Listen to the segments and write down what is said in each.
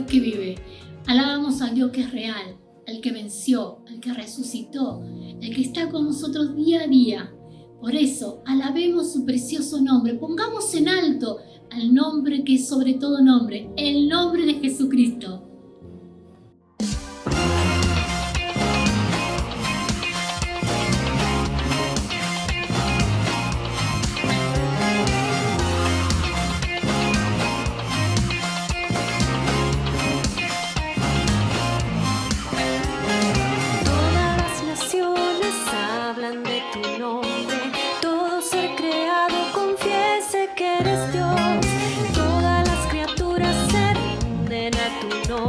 que vive. Alabamos al Dios que es real, al que venció, al que resucitó, el que está con nosotros día a día. Por eso, alabemos su precioso nombre, pongamos en alto al nombre que es sobre todo nombre, el nombre de Jesucristo. No.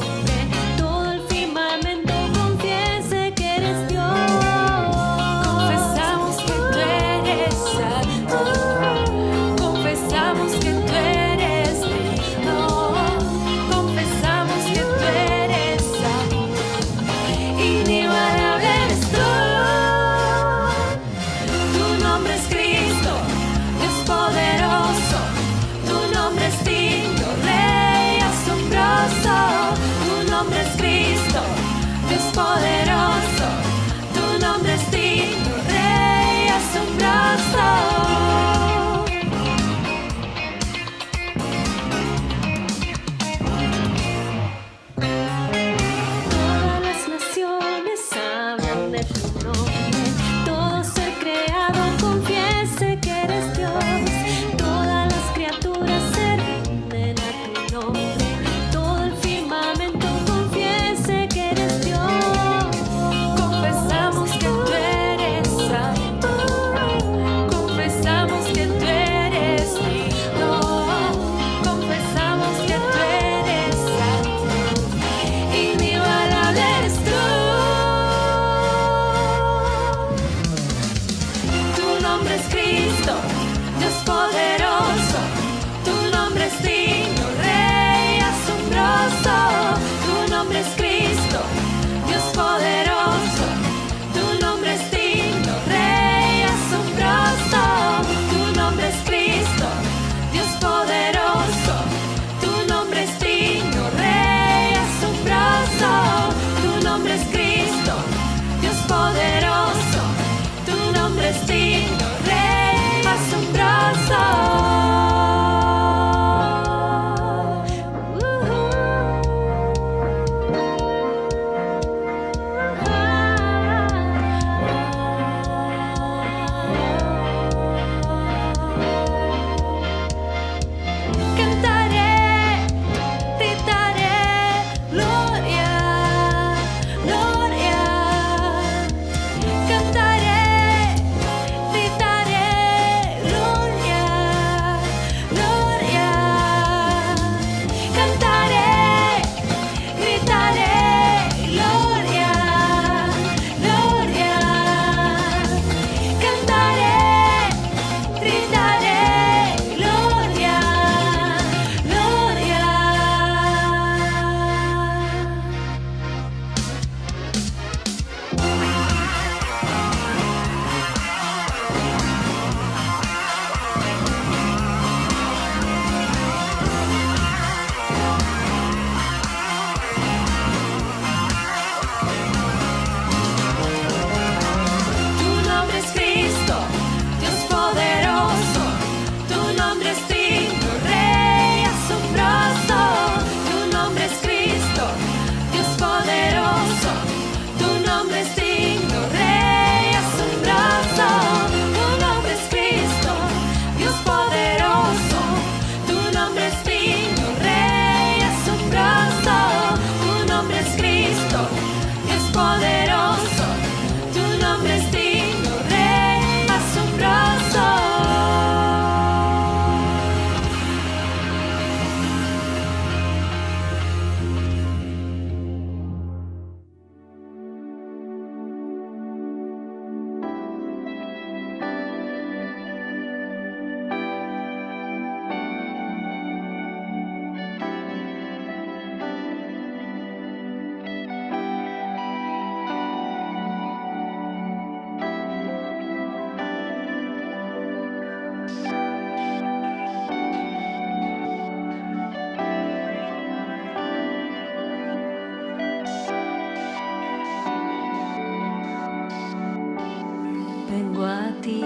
ti,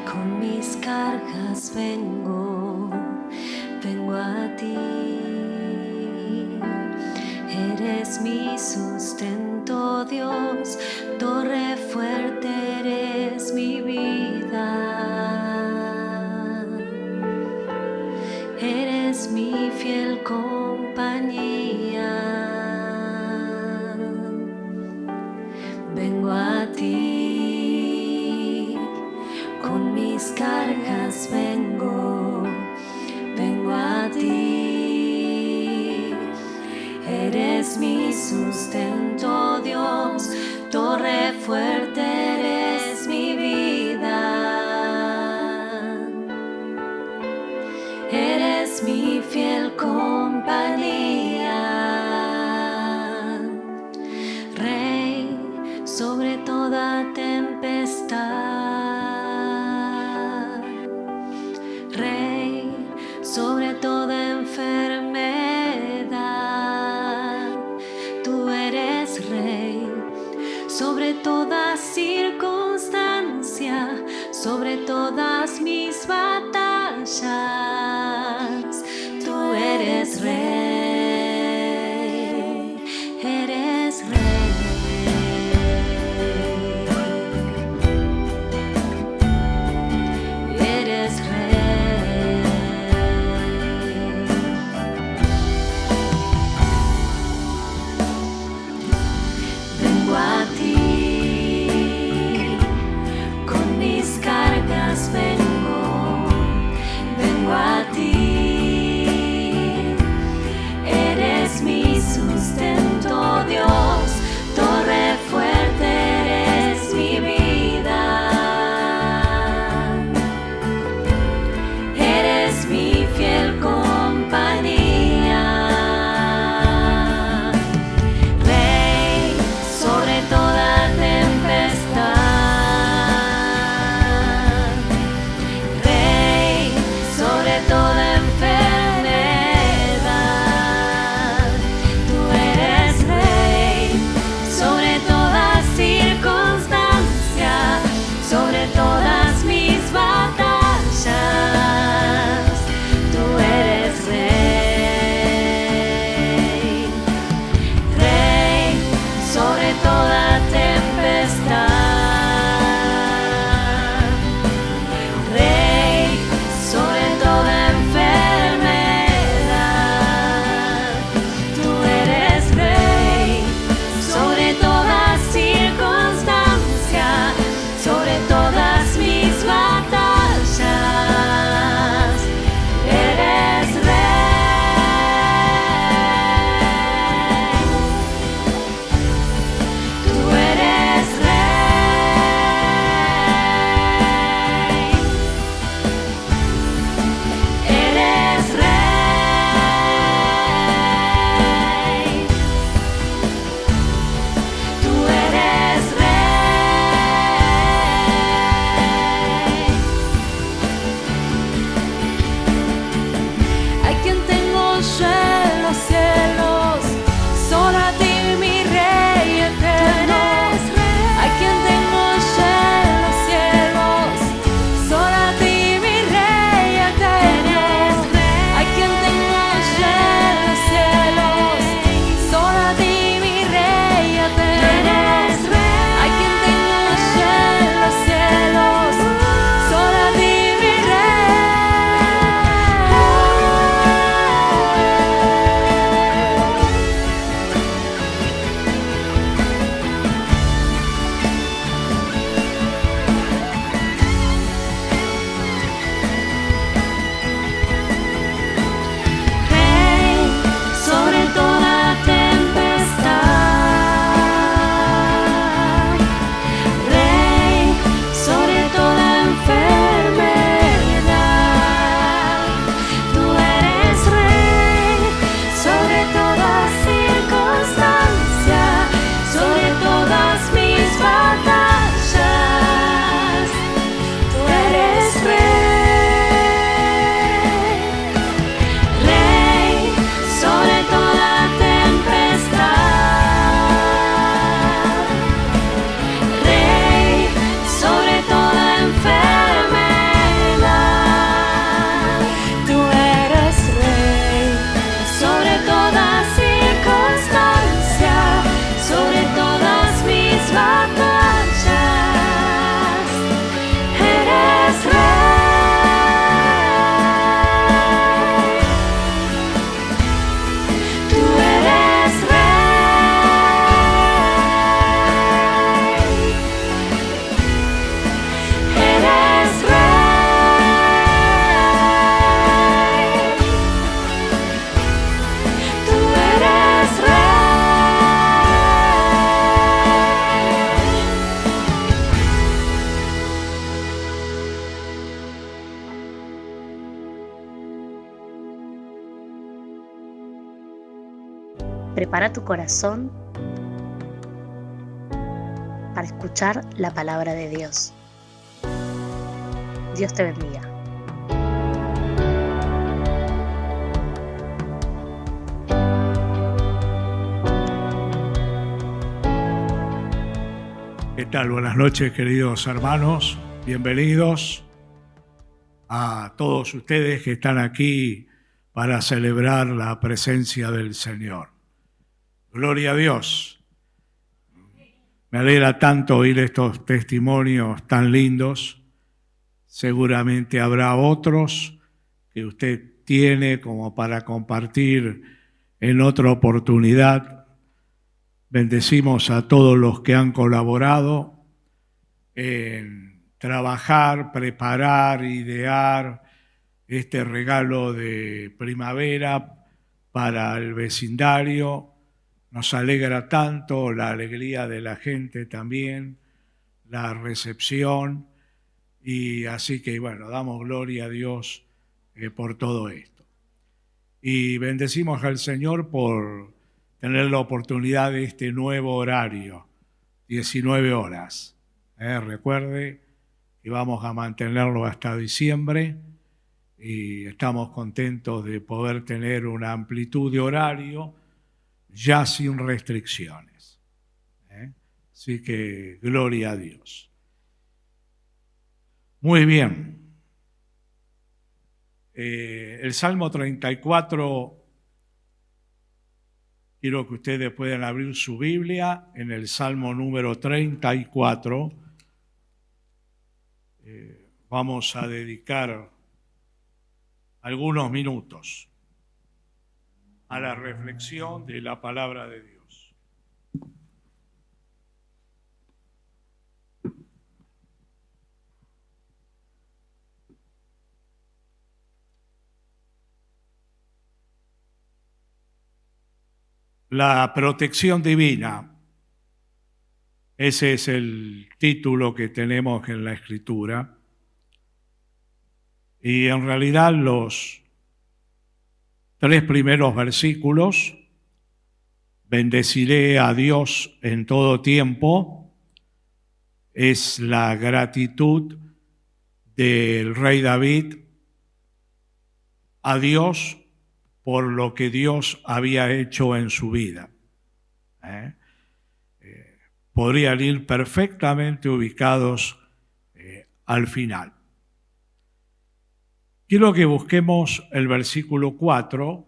con mis cargas vengo a ti. Eres mi sustento, Dios, torre fuerte, eres mi vida. Eres mi fiel compañía. Vengo a ti, con mis cargas vengo a ti. Eres mi sustento, Dios, torre fuerte, eres mi vida. Eres mi fiel compañía. Rey sobre toda tempestad, Rey sobre toda enfermedad. Tú eres Rey sobre toda circunstancia, sobre todas mis batallas. Tú eres Rey, eres Rey. prepara tu corazón para escuchar la palabra de Dios. Dios te bendiga. ¿Qué tal? Buenas noches, queridos hermanos. Bienvenidos a todos ustedes que están aquí para celebrar la presencia del Señor. Gloria a Dios. Me alegra tanto oír estos testimonios tan lindos. Seguramente habrá otros que usted tiene como para compartir en otra oportunidad. Bendecimos a todos los que han colaborado en trabajar, preparar, idear este regalo de primavera para el vecindario. Nos alegra tanto la alegría de la gente también, la recepción, y así que bueno, damos gloria a Dios por todo esto. Y bendecimos al Señor por tener la oportunidad de este nuevo horario, 19 horas. Recuerde que vamos a mantenerlo hasta diciembre y estamos contentos de poder tener una amplitud de horario ya sin restricciones. Así que gloria a Dios. Muy bien. El Salmo 34, quiero que ustedes puedan abrir su Biblia en el Salmo número 34. Vamos a dedicar algunos minutos a la reflexión de la palabra de Dios. La protección divina, ese es el título que tenemos en la Escritura. Y en realidad los 3 primeros versículos, bendeciré a Dios en todo tiempo, es la gratitud del rey David a Dios por lo que Dios había hecho en su vida. Podrían ir perfectamente ubicados al final. Quiero que busquemos el versículo 4.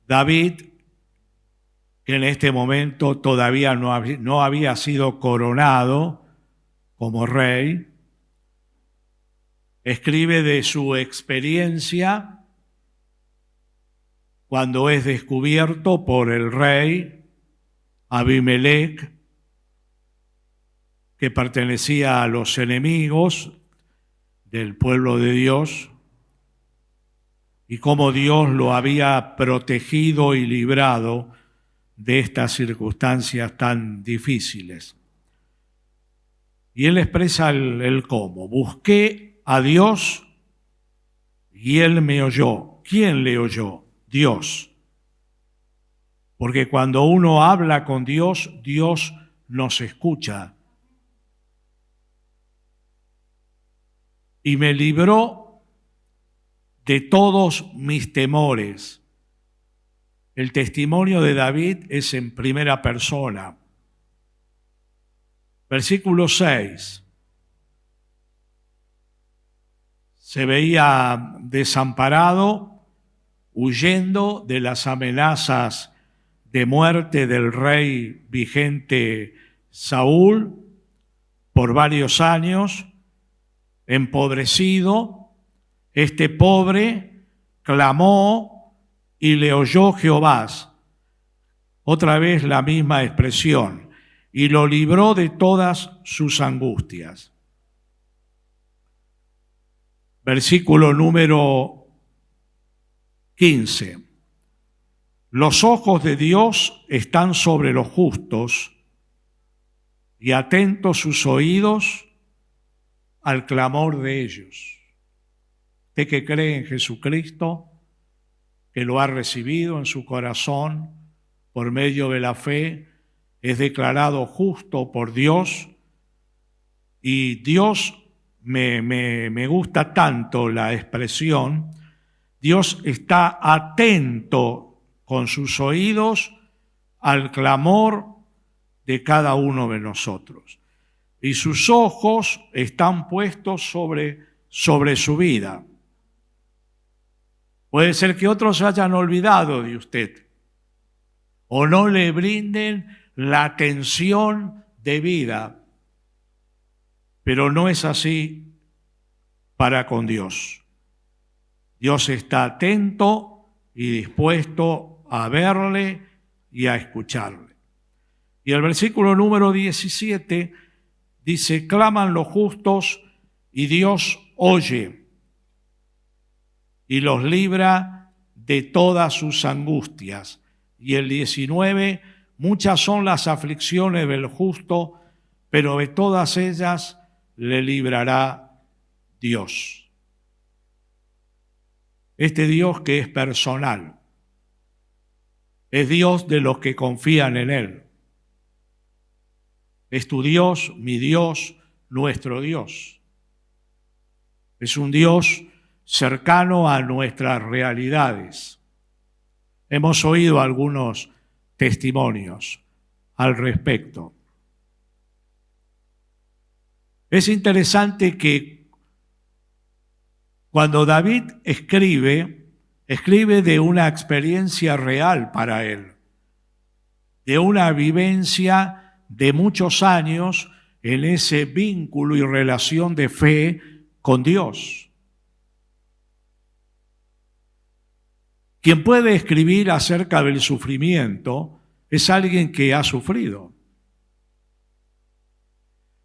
David, que en este momento todavía no había sido coronado como rey, escribe de su experiencia cuando es descubierto por el rey Abimelech, que pertenecía a los enemigos del pueblo de Dios, y cómo Dios lo había protegido y librado de estas circunstancias tan difíciles. Y él expresa el cómo. Busqué a Dios y Él me oyó. ¿Quién le oyó? Dios. Porque cuando uno habla con Dios, Dios nos escucha. Y me libró de todos mis temores. El testimonio de David es en primera persona. Versículo 6. Se veía desamparado, huyendo de las amenazas de muerte del rey vigente Saúl por varios años. Empobrecido, este pobre clamó y le oyó Jehová. Otra vez la misma expresión, y lo libró de todas sus angustias. Versículo número 15. Los ojos de Dios están sobre los justos y atentos sus oídos al clamor de ellos. Usted que cree en Jesucristo, que lo ha recibido en su corazón por medio de la fe, es declarado justo por Dios. Y Dios, me gusta tanto la expresión, Dios está atento con sus oídos al clamor de cada uno de nosotros. Y sus ojos están puestos sobre su vida. Puede ser que otros se hayan olvidado de usted o no le brinden la atención debida, pero no es así para con Dios. Dios está atento y dispuesto a verle y a escucharle. Y el versículo número 17 dice: claman los justos y Dios oye y los libra de todas sus angustias. Y el 19, muchas son las aflicciones del justo, pero de todas ellas le librará Dios. Este Dios que es personal, es Dios de los que confían en Él. Es tu Dios, mi Dios, nuestro Dios. Es un Dios cercano a nuestras realidades. Hemos oído algunos testimonios al respecto. Es interesante que cuando David escribe de una experiencia real para él, de una vivencia de muchos años en ese vínculo y relación de fe con Dios. Quien puede escribir acerca del sufrimiento es alguien que ha sufrido.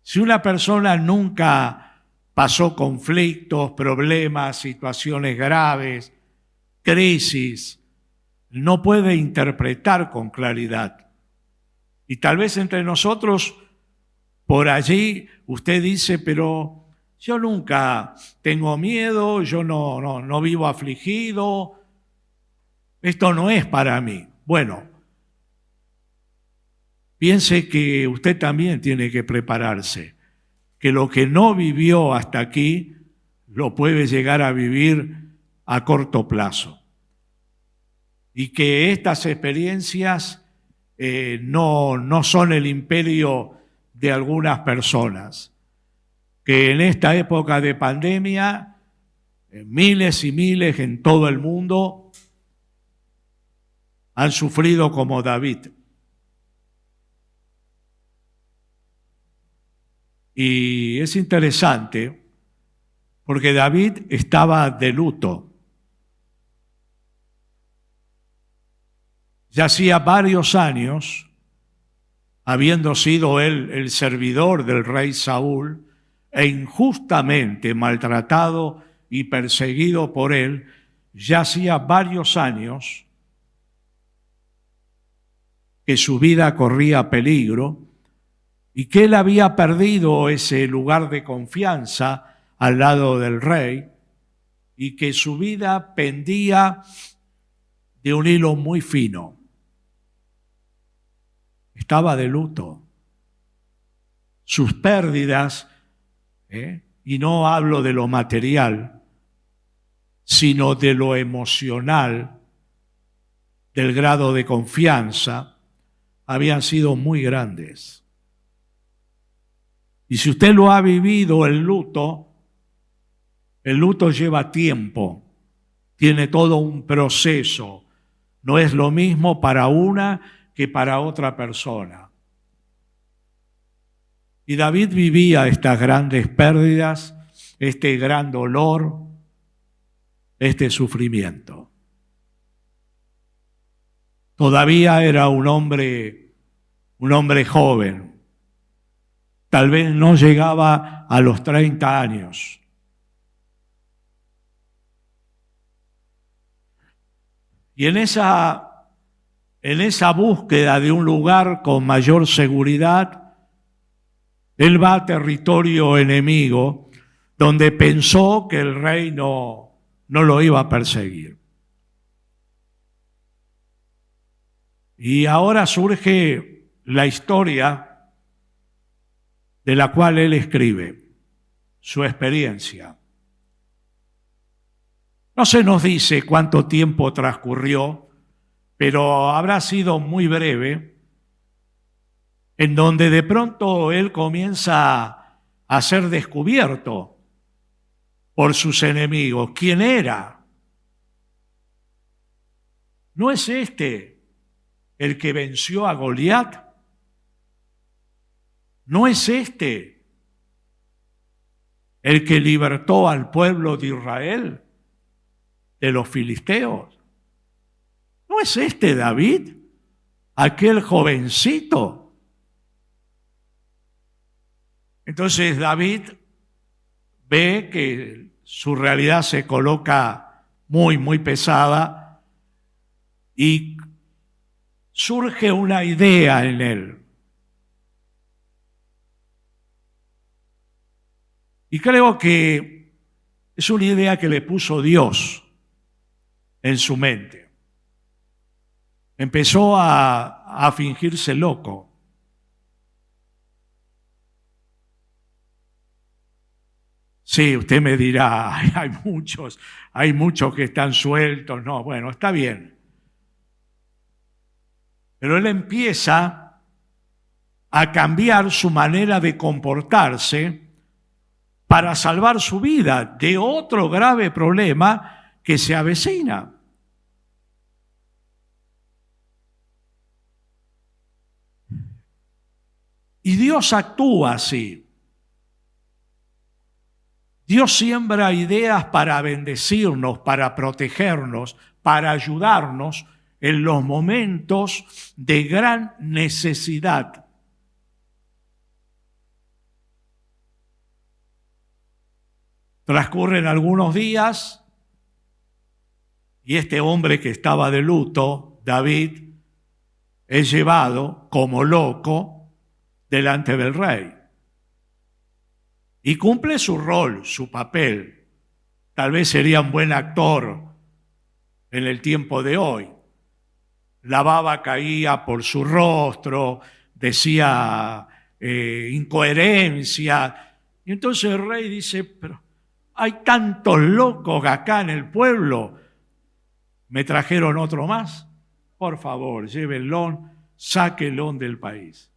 Si una persona nunca pasó conflictos, problemas, situaciones graves, crisis, no puede interpretar con claridad. Y tal vez entre nosotros, por allí, usted dice, pero yo nunca tengo miedo, yo no vivo afligido, esto no es para mí. Bueno, piense que usted también tiene que prepararse, que lo que no vivió hasta aquí lo puede llegar a vivir a corto plazo. Y que estas experiencias no son el imperio de algunas personas. Que en esta época de pandemia, miles y miles en todo el mundo han sufrido como David. Y es interesante porque David estaba de luto. Ya hacía varios años, habiendo sido él el servidor del rey Saúl e injustamente maltratado y perseguido por él, ya hacía varios años que su vida corría peligro y que él había perdido ese lugar de confianza al lado del rey y que su vida pendía de un hilo muy fino. Estaba de luto. Sus pérdidas, y no hablo de lo material, sino de lo emocional, del grado de confianza, habían sido muy grandes. Y si usted lo ha vivido, el luto lleva tiempo, tiene todo un proceso. No es lo mismo para una que para otra persona. Y David vivía estas grandes pérdidas, este gran dolor, este sufrimiento. Todavía era un hombre joven. Tal vez no llegaba a los 30 años. Y en esa búsqueda de un lugar con mayor seguridad, él va a territorio enemigo, donde pensó que el rey no lo iba a perseguir. Y ahora surge la historia de la cual él escribe, su experiencia. No se nos dice cuánto tiempo transcurrió, pero habrá sido muy breve, en donde de pronto él comienza a ser descubierto por sus enemigos. ¿Quién era? ¿No es este el que venció a Goliat? ¿No es este el que libertó al pueblo de Israel de los filisteos? ¿No es este David, aquel jovencito? Entonces David ve que su realidad se coloca muy pesada y surge una idea en él. Y creo que es una idea que le puso Dios en su mente. Empezó a fingirse loco. Sí, usted me dirá, hay muchos que están sueltos. No, bueno, está bien. Pero él empieza a cambiar su manera de comportarse para salvar su vida de otro grave problema que se avecina. Y Dios actúa así. Dios siembra ideas para bendecirnos, para protegernos, para ayudarnos en los momentos de gran necesidad. Transcurren algunos días y este hombre que estaba de luto, David, es llevado como loco delante del rey. Y cumple su rol, su papel. Tal vez sería un buen actor en el tiempo de hoy. La baba caía por su rostro, decía incoherencia. Y entonces el rey dice, pero hay tantos locos acá en el pueblo. ¿Me trajeron otro más? Por favor, llévenlo, sáquenlo del país.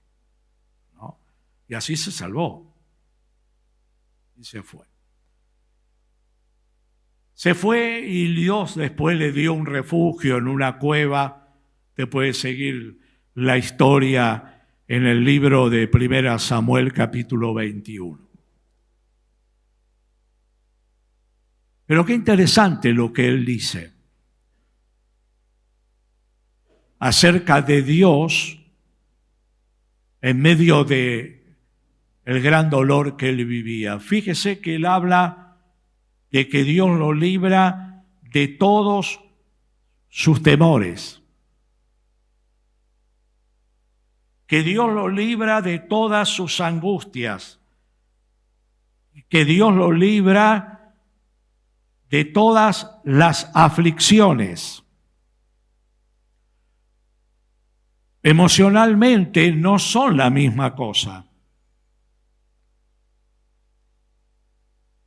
¿No? Y así se salvó. Y se fue. Se fue y Dios después le dio un refugio en una cueva. Te puedes seguir la historia en el libro de 1 Samuel capítulo 21. Pero qué interesante lo que él dice acerca de Dios en medio de el gran dolor que él vivía. Fíjese que él habla de que Dios lo libra de todos sus temores, que Dios lo libra de todas sus angustias, que Dios lo libra de todas las aflicciones. Emocionalmente no son la misma cosa.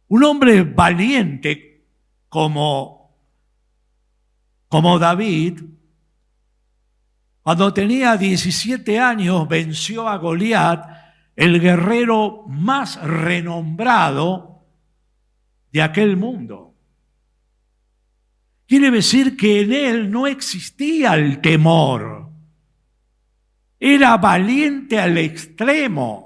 Un hombre valiente como David, cuando tenía 17 años, venció a Goliat, el guerrero más renombrado de aquel mundo. Quiere decir que en él no existía el temor. Era valiente al extremo.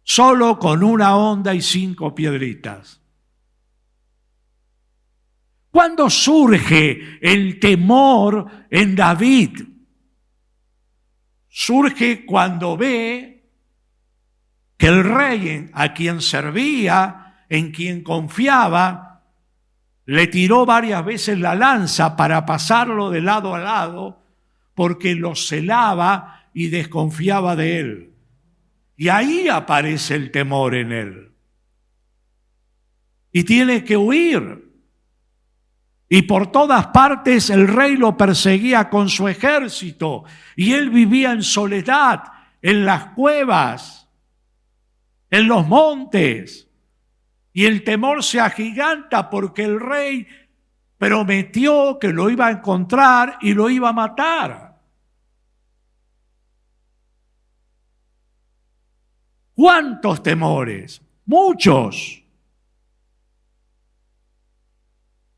Solo con una honda y 5 piedritas. ¿Cuándo surge el temor en David? Surge cuando ve que el rey a quien servía, en quien confiaba, le tiró varias veces la lanza para pasarlo de lado a lado, porque lo celaba y desconfiaba de él. Y ahí aparece el temor en él. Y tiene que huir. Y por todas partes el rey lo perseguía con su ejército. Y él vivía en soledad, en las cuevas, en los montes. Y el temor se agiganta porque el rey prometió que lo iba a encontrar y lo iba a matar. ¿Cuántos temores? Muchos.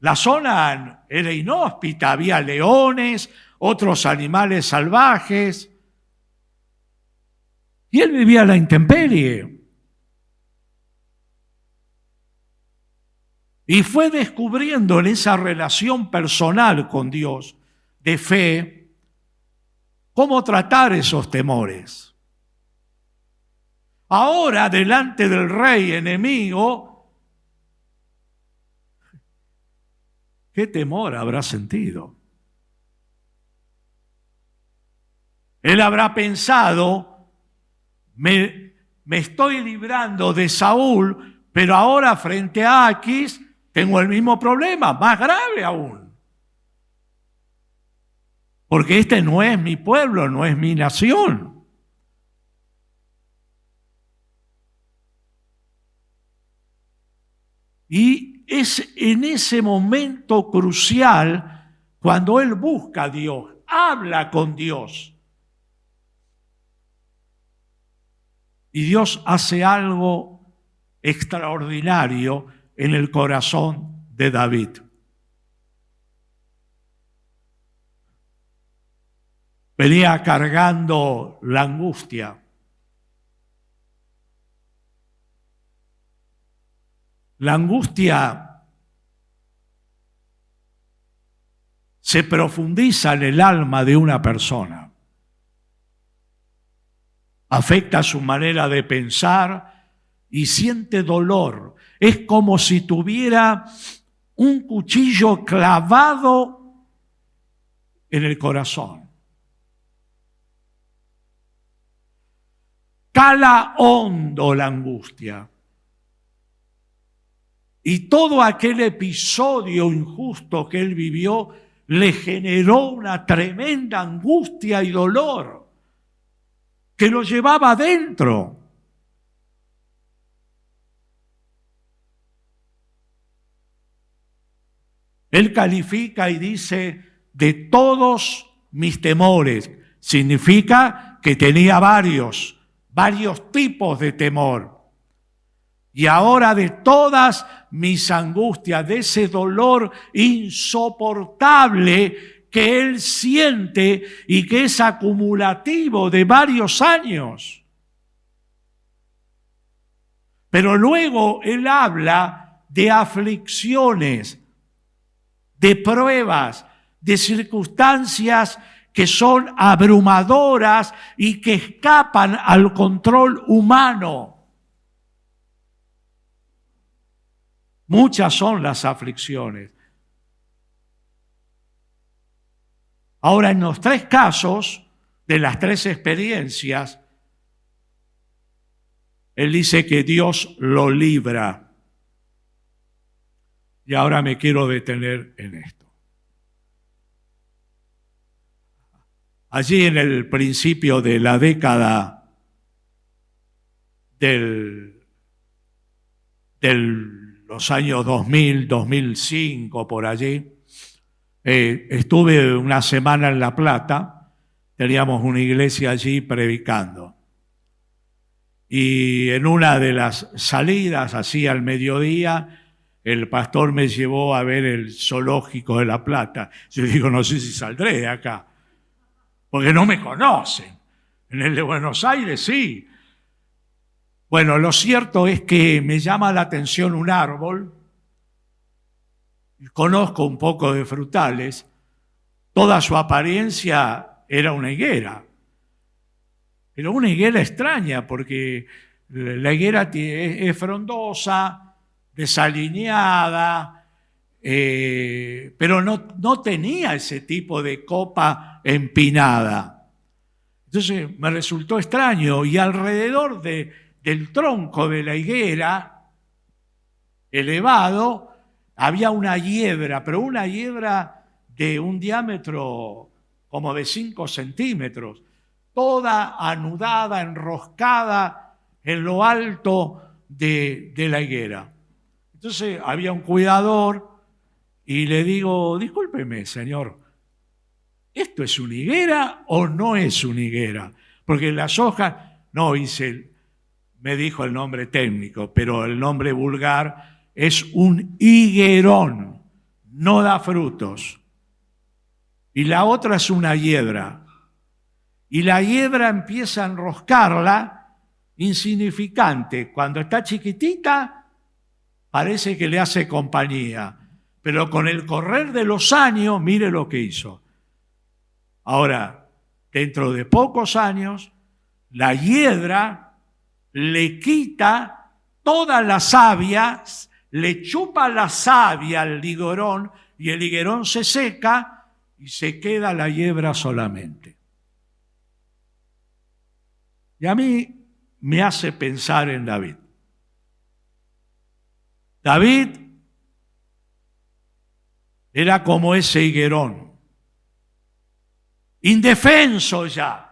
La zona era inhóspita, había leones, otros animales salvajes. Y él vivía a la intemperie. Y fue descubriendo en esa relación personal con Dios, de fe, cómo tratar esos temores. Ahora, delante del rey enemigo, ¿qué temor habrá sentido? Él habrá pensado, me estoy librando de Saúl, pero ahora frente a Aquis tengo el mismo problema, más grave aún. Porque este no es mi pueblo, no es mi nación. Y es en ese momento crucial cuando él busca a Dios, habla con Dios. Y Dios hace algo extraordinario en el corazón de David. Venía cargando la angustia. La angustia se profundiza en el alma de una persona. Afecta su manera de pensar y siente dolor. Es como si tuviera un cuchillo clavado en el corazón. Cala hondo la angustia. Y todo aquel episodio injusto que él vivió le generó una tremenda angustia y dolor que lo llevaba adentro. Él califica y dice, de todos mis temores. Significa que tenía varios tipos de temor. Y ahora de todas mis angustias, de ese dolor insoportable que él siente y que es acumulativo de varios años. Pero luego él habla de aflicciones, de pruebas, de circunstancias que son abrumadoras y que escapan al control humano. Muchas son las aflicciones. Ahora, en los tres casos de las tres experiencias, él dice que Dios lo libra. Y ahora me quiero detener en esto. Allí en el principio de la década de los años 2000, 2005, por allí, estuve una semana en La Plata, teníamos una iglesia allí predicando. Y en una de las salidas, así al mediodía, el pastor me llevó a ver el zoológico de La Plata. Yo digo, no sé si saldré de acá, porque no me conocen. En el de Buenos Aires sí. Bueno, lo cierto es que me llama la atención un árbol. Conozco un poco de frutales. Toda su apariencia era una higuera. Pero una higuera extraña, porque la higuera es frondosa, desalineada, pero no tenía ese tipo de copa empinada. Entonces me resultó extraño, y alrededor del tronco de la higuera, elevado, había una hiedra, pero una hiedra de un diámetro como de 5 centímetros, toda anudada, enroscada en lo alto de la higuera. Entonces había un cuidador y le digo, discúlpeme, señor, ¿esto es una higuera o no es una higuera? Porque las hojas, no, me dijo el nombre técnico, pero el nombre vulgar es un higuerón, no da frutos. Y la otra es una hiedra. Y la hiedra empieza a enroscarla, insignificante. Cuando está chiquitita, parece que le hace compañía. Pero con el correr de los años, mire lo que hizo. Ahora, dentro de pocos años, la hiedra le quita toda la savia, le chupa la savia al higuerón y el higuerón se seca y se queda la hiedra solamente. Y a mí me hace pensar en David. David era como ese higuerón, indefenso ya,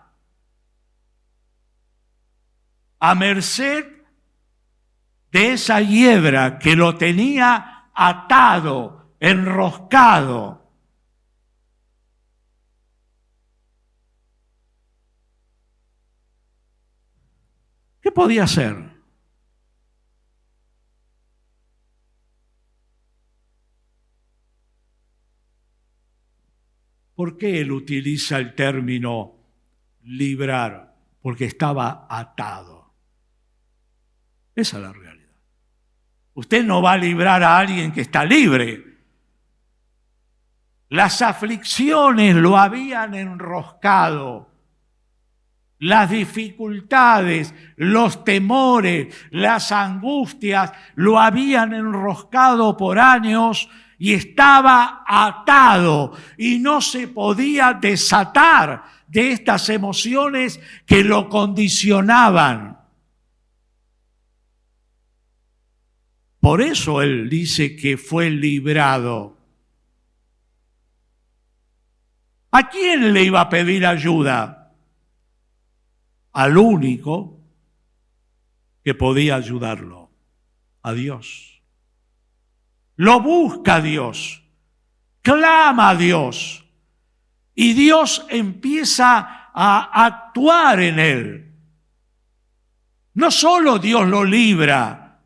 a merced de esa hiedra que lo tenía atado, enroscado. ¿Qué podía hacer? ¿Por qué él utiliza el término librar? Porque estaba atado. Esa es la realidad. Usted no va a librar a alguien que está libre. Las aflicciones lo habían enroscado. Las dificultades, los temores, las angustias lo habían enroscado por años y estaba atado y no se podía desatar de estas emociones que lo condicionaban. Por eso él dice que fue librado. ¿A quién le iba a pedir ayuda? Al único que podía ayudarlo, a Dios. Lo busca a Dios, clama a Dios y Dios empieza a actuar en él. No solo Dios lo libra,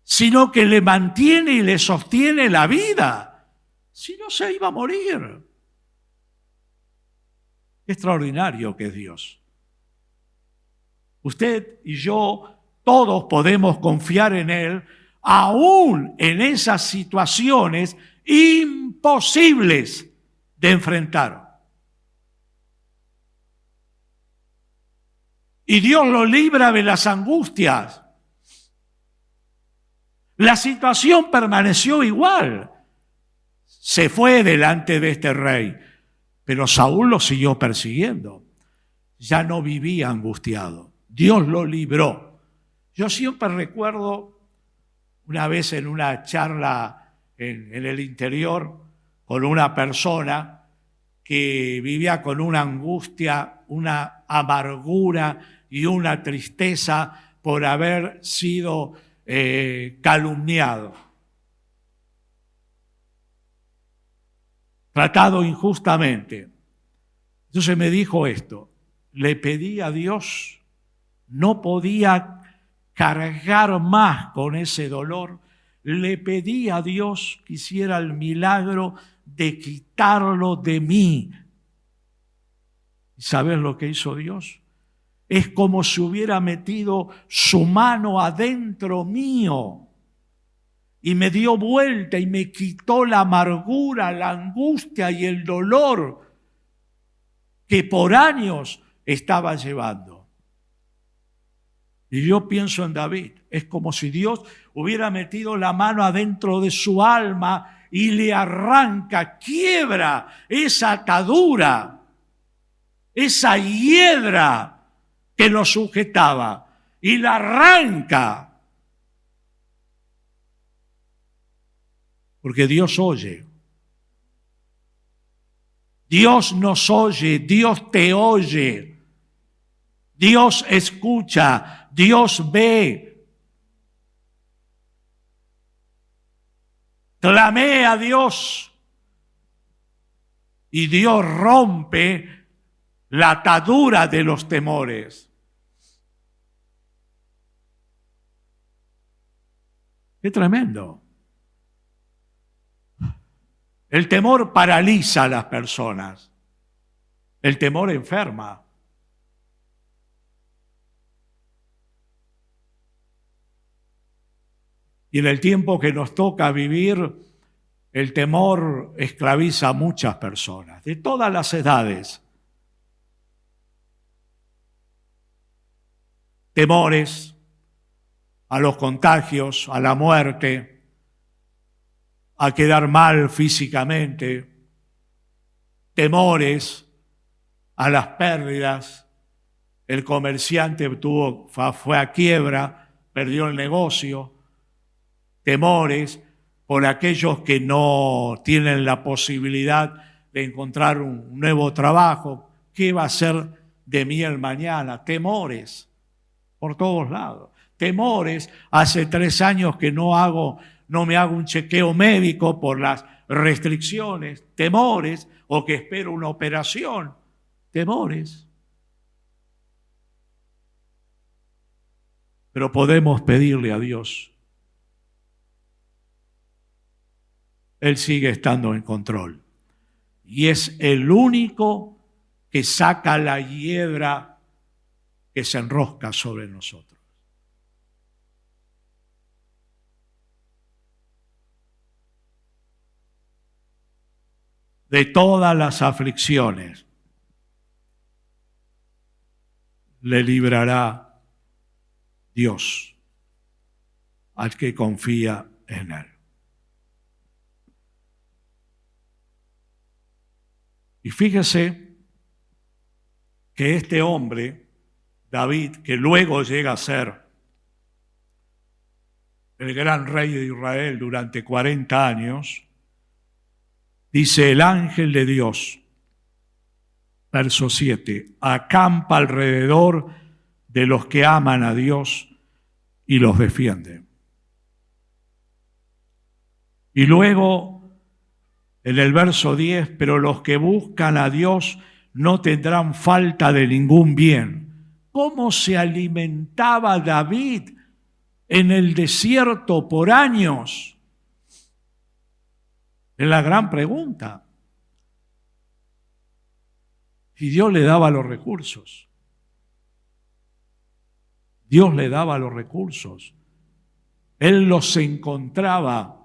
sino que le mantiene y le sostiene la vida. Si no, se iba a morir. Qué extraordinario que es Dios. Usted y yo, todos podemos confiar en Él, aún en esas situaciones imposibles de enfrentar. Y Dios lo libra de las angustias. La situación permaneció igual. Se fue delante de este rey, pero Saúl lo siguió persiguiendo. Ya no vivía angustiado. Dios lo libró. Yo siempre recuerdo una vez en una charla en el interior con una persona que vivía con una angustia, una amargura y una tristeza por haber sido calumniado, tratado injustamente. Entonces me dijo esto, le pedí a Dios, no podía cargar más con ese dolor, le pedí a Dios que hiciera el milagro de quitarlo de mí. ¿Sabes lo que hizo Dios? Es como si hubiera metido su mano adentro mío y me dio vuelta y me quitó la amargura, la angustia y el dolor que por años estaba llevando. Y yo pienso en David, es como si Dios hubiera metido la mano adentro de su alma y le arranca, quiebra esa atadura, esa hiedra que lo sujetaba y la arranca. porque Dios oye. Dios nos oye, Dios te oye, Dios escucha, Dios ve. Clamé a Dios y Dios rompe la atadura de los temores. ¡Qué tremendo! El temor paraliza a las personas. El temor enferma. Y en el tiempo que nos toca vivir, el temor esclaviza a muchas personas, de todas las edades. Temores a los contagios, a la muerte, a quedar mal físicamente, temores a las pérdidas. El comerciante fue a quiebra, perdió el negocio. Temores por aquellos que no tienen la posibilidad de encontrar un nuevo trabajo. ¿Qué va a ser de mí el mañana? Temores por todos lados. Temores, hace 3 años que no me hago un chequeo médico por las restricciones. Temores, o que espero una operación. Temores. Pero podemos pedirle a Dios. Él sigue estando en control. Y es el único que saca la hiedra que se enrosca sobre nosotros. De todas las aflicciones le librará Dios al que confía en Él. Y fíjese que este hombre, David, que luego llega a ser el gran rey de Israel durante 40 años, dice: el ángel de Dios, verso 7, acampa alrededor de los que aman a Dios y los defiende. Y luego, en el verso 10, pero los que buscan a Dios no tendrán falta de ningún bien. ¿Cómo se alimentaba David en el desierto por años? Es la gran pregunta. Y Dios le daba los recursos. Dios le daba los recursos. Él los encontraba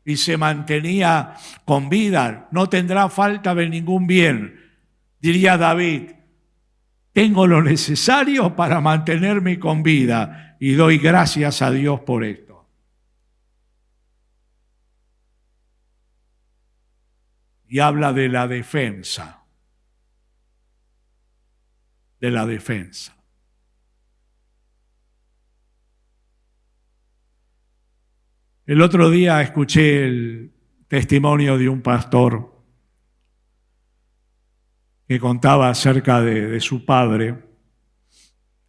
y se mantenía con vida. No tendrá falta de ningún bien. Diría David: tengo lo necesario para mantenerme con vida y doy gracias a Dios por esto. Y habla de la defensa. De la defensa. El otro día escuché el testimonio de un pastor que contaba acerca de su padre,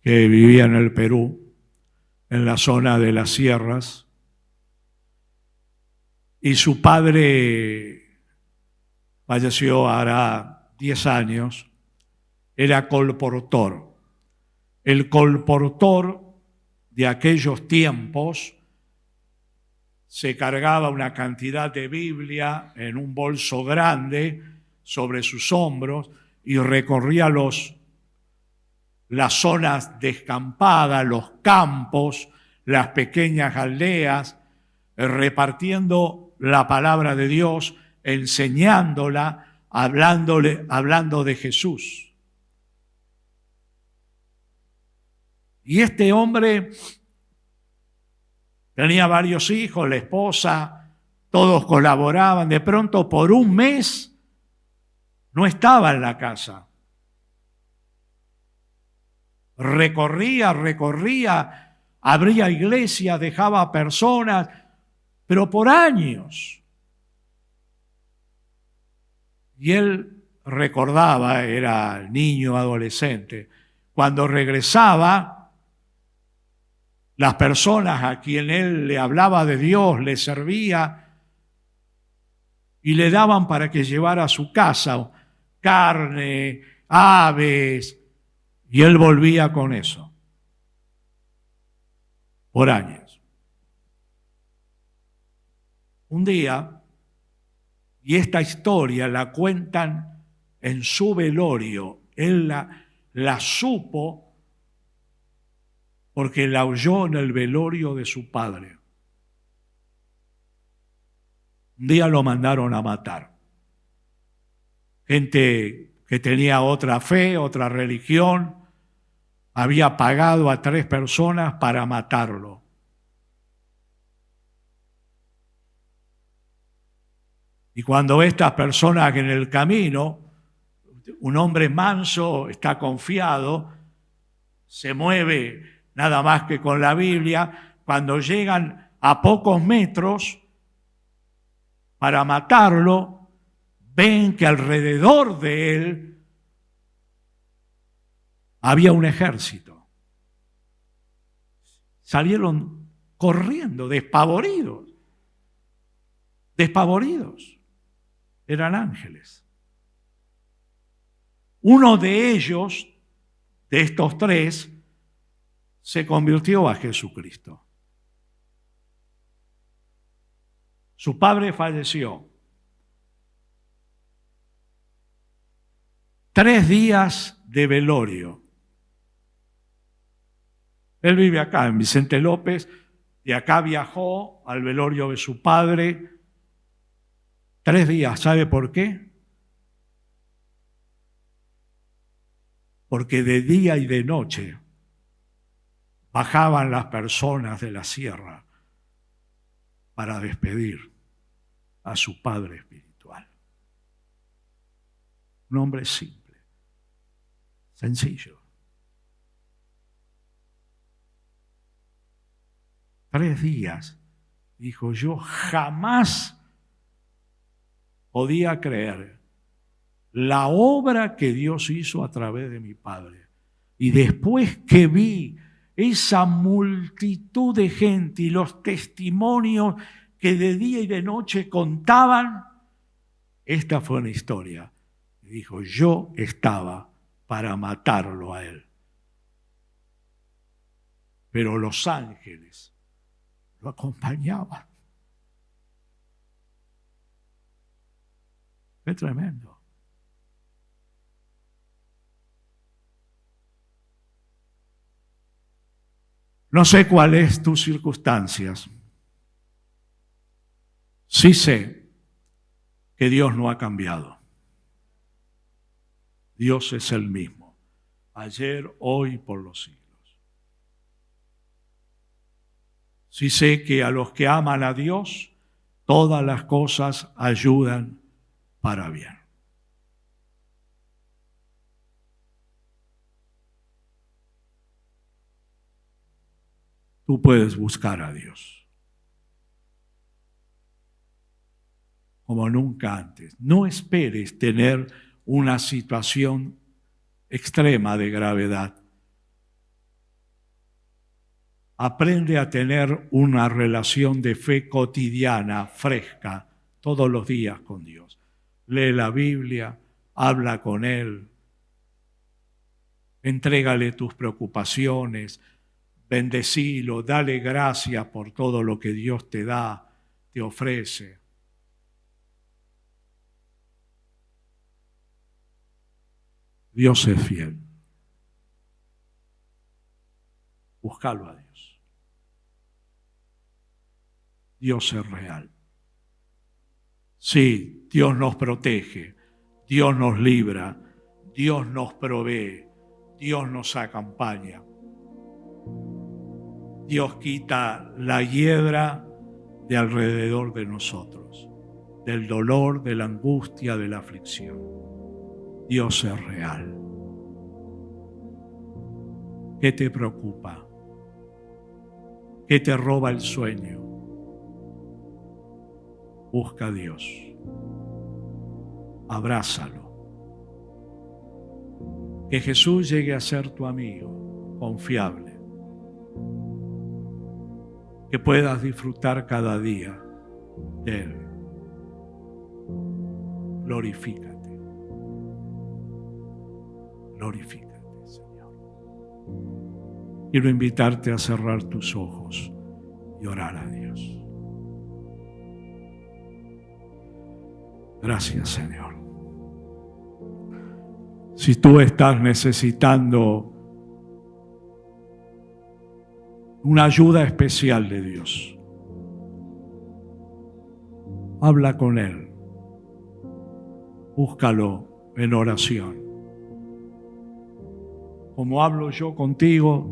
que vivía en el Perú, en la zona de las sierras, y su padre falleció hará 10 años, era colportor. El colportor de aquellos tiempos se cargaba una cantidad de Biblia en un bolso grande sobre sus hombros y recorría las zonas descampadas, los campos, las pequeñas aldeas, repartiendo la palabra de Dios, enseñándola, hablando de Jesús. Y este hombre tenía varios hijos, la esposa, todos colaboraban. De pronto, por un mes, no estaba en la casa. Recorría, abría iglesias, dejaba personas, pero por años. Y él recordaba, era niño, adolescente, cuando regresaba, las personas a quien él le hablaba de Dios, le servía y le daban para que llevara a su casa carne, aves, y él volvía con eso por años. Un día, y esta historia la cuentan en su velorio, él la supo porque la oyó en el velorio de su padre. Un día lo mandaron a matar. Gente que tenía otra fe, otra religión, había pagado a 3 personas para matarlo. Y cuando estas personas en el camino, un hombre manso, está confiado, se mueve nada más que con la Biblia, cuando llegan a pocos metros para matarlo, ven que alrededor de él había un ejército. Salieron corriendo, despavoridos. Despavoridos. Eran ángeles. Uno de ellos, de estos 3, se convirtió a Jesucristo. Su padre falleció. 3 días de velorio. Él vive acá, en Vicente López, y acá viajó al velorio de su padre. 3 días, ¿sabe por qué? Porque de día y de noche bajaban las personas de la sierra para despedir a su padre espiritual. Un hombre simple, sencillo. 3 días, dijo, yo jamás podía creer la obra que Dios hizo a través de mi padre. Y después que vi esa multitud de gente y los testimonios que de día y de noche contaban, esta fue una historia. Y dijo, yo estaba para matarlo a él. Pero los ángeles lo acompañaban. Qué tremendo. No sé cuáles es tus circunstancias. Sí sé que Dios no ha cambiado. Dios es el mismo, ayer, hoy y por los siglos. Sí sé que a los que aman a Dios, todas las cosas ayudan para bien. Tú puedes buscar a Dios como nunca antes. No esperes tener una situación extrema de gravedad. Aprende a tener una relación de fe cotidiana, fresca, todos los días con Dios. Lee la Biblia, habla con Él, entrégale tus preocupaciones, bendecilo, dale gracias por todo lo que Dios te da, te ofrece. Dios es fiel. Búscalo a Dios. Dios es real. Sí, Dios nos protege, Dios nos libra, Dios nos provee, Dios nos acompaña. Dios quita la hiedra de alrededor de nosotros, del dolor, de la angustia, de la aflicción. Dios es real. ¿Qué te preocupa? ¿Qué te roba el sueño? Busca a Dios. Abrázalo. Que Jesús llegue a ser tu amigo confiable. Que puedas disfrutar cada día de Él. Glorifícate. Glorifícate, Señor. Quiero invitarte a cerrar tus ojos y orar a Dios. Gracias, Señor. Si tú estás necesitando una ayuda especial de Dios, habla con Él. Búscalo en oración. Como hablo yo contigo,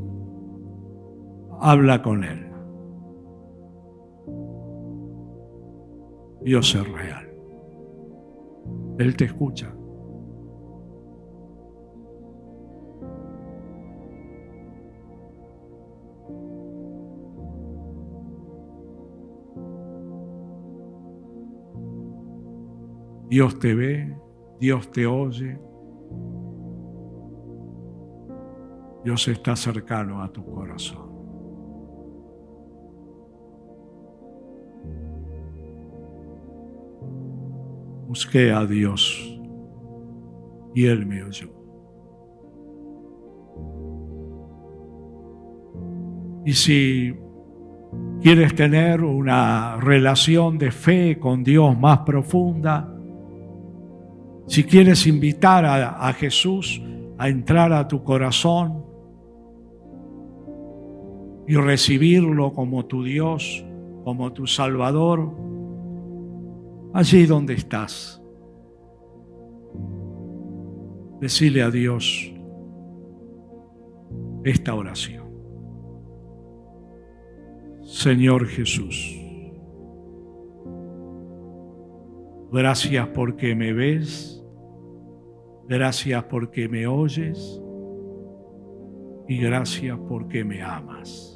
habla con Él. Dios es real. Él te escucha. Dios te ve, Dios te oye. Dios está cercano a tu corazón. Busqué a Dios y Él me oyó. Y si quieres tener una relación de fe con Dios más profunda, si quieres invitar a Jesús a entrar a tu corazón y recibirlo como tu Dios, como tu Salvador, allí donde estás, decile a Dios esta oración. Señor Jesús, gracias porque me ves, gracias porque me oyes y gracias porque me amas.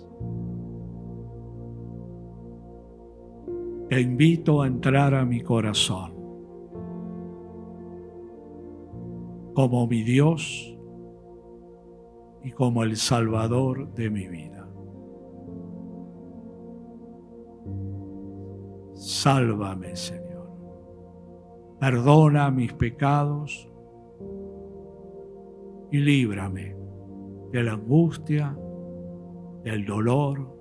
Te invito a entrar a mi corazón como mi Dios y como el Salvador de mi vida. Sálvame, Señor. Perdona mis pecados y líbrame de la angustia, del dolor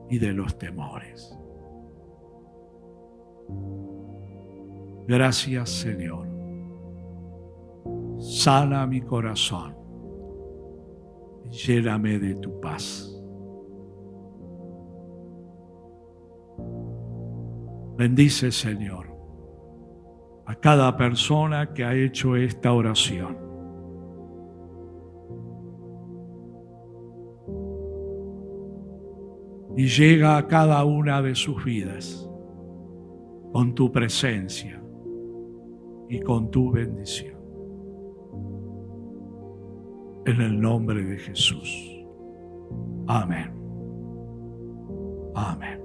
y de los temores. Gracias, Señor. Sana mi corazón y lléname de tu paz. Bendice, Señor, a cada persona que ha hecho esta oración. Y llega a cada una de sus vidas con tu presencia y con tu bendición. En el nombre de Jesús. Amén. Amén.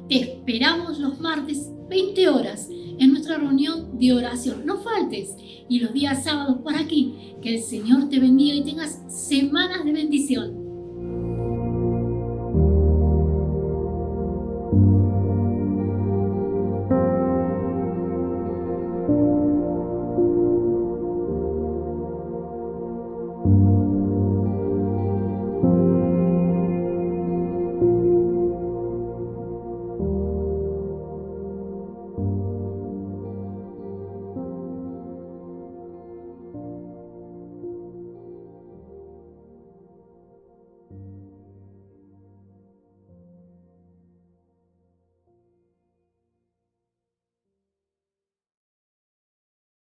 Te esperamos los martes 20 horas en nuestra reunión de oración. No faltes. Y los días sábados por aquí. Que el Señor te bendiga y tengas semanas de bendición.